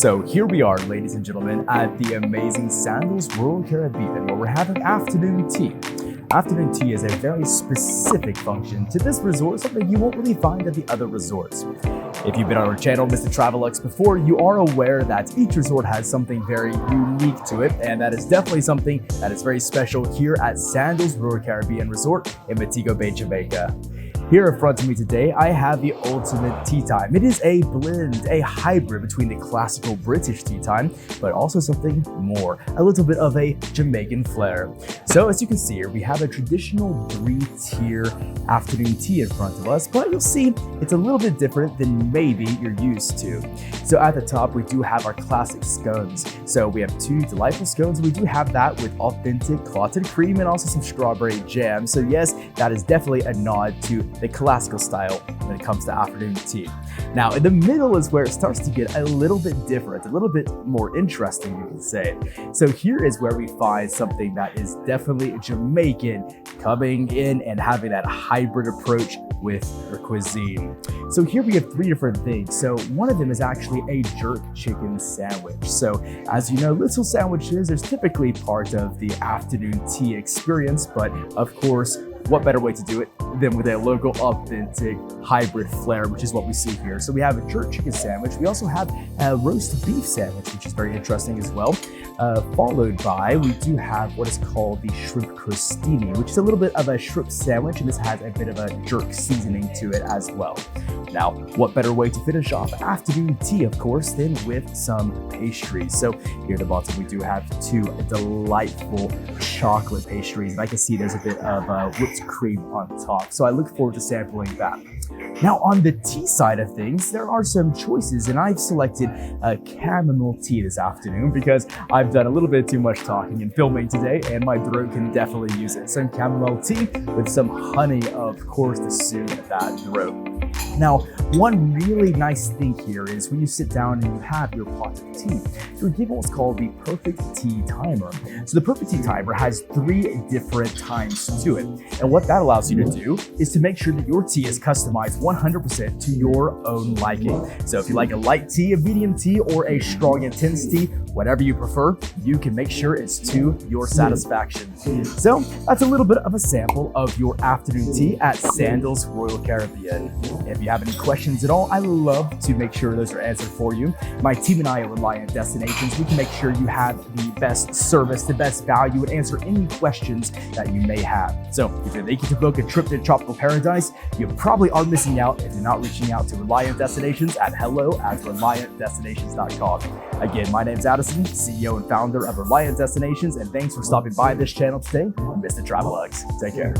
So here we are, ladies and gentlemen, at the amazing Sandals Royal Caribbean, where we're having afternoon tea. Afternoon tea is a very specific function to this resort, something you won't really find at the other resorts. If you've been on our channel, Mr TraveLux, before, you are aware that each resort has something very unique to it, and that is definitely something that is very special here at Sandals Royal Caribbean Resort in Montego Bay, Jamaica. Here in front of me today, I have the ultimate tea time. It is a blend, a hybrid between the classical British tea time, but also something more, a little bit of a Jamaican flair. So as you can see here, we have a traditional 3-tier afternoon tea in front of us, but you'll see it's a little bit different than maybe you're used to. So at the top, we do have our classic scones. So we have 2 delightful scones. We do have that with authentic clotted cream and also some strawberry jam. So yes, that is definitely a nod to the classical style when it comes to afternoon tea. Now, in the middle is where it starts to get a little bit different, a little bit more interesting, you can say. So here is where we find something that is definitely Jamaican, coming in and having that hybrid approach with their cuisine. So here we have 3 different things. So one of them is actually a jerk chicken sandwich. So as you know, little sandwiches is typically part of the afternoon tea experience, but of course, what better way to do it than with a local authentic hybrid flair, which is what we see here. So we have a jerk chicken sandwich. We also have a roast beef sandwich, which is very interesting as well. Followed by, we do have what is called the shrimp crostini, which is a little bit of a shrimp sandwich, and this has a bit of a jerk seasoning to it as well. Now, what better way to finish off afternoon tea, of course, than with some pastries. So here at the bottom, we do have 2 delightful chocolate pastries, and I can see there's a bit of whipped cream on top. So I look forward to sampling that. Now, on the tea side of things, there are some choices, and I've selected a chamomile tea this afternoon because I've done a little bit too much talking and filming today, and my throat can definitely use it. Some chamomile tea with some honey, of course, to soothe that throat. Now, one really nice thing here is when you sit down and you have your pot of tea, you're given what's called the perfect tea timer. So the perfect tea timer has 3 different times to it. And what that allows you to do is to make sure that your tea is customized 100% to your own liking. So if you like a light tea, a medium tea, or a strong intense tea, whatever you prefer, you can make sure it's to your satisfaction. So that's a little bit of a sample of your afternoon tea at Sandals Royal Caribbean. If you have any questions at all, I love to make sure those are answered for you. My team and I at Reliant Destinations, we can make sure you have the best service, the best value, and answer any questions that you may have. So if you're looking to book a trip to tropical paradise, you probably are missing out if you're not reaching out to Reliant Destinations at hello@reliantdestinations.com. Again, my name's Addison, CEO and founder of Reliant Destinations, and thanks for stopping by this channel today, Mr TraveLux. Take care.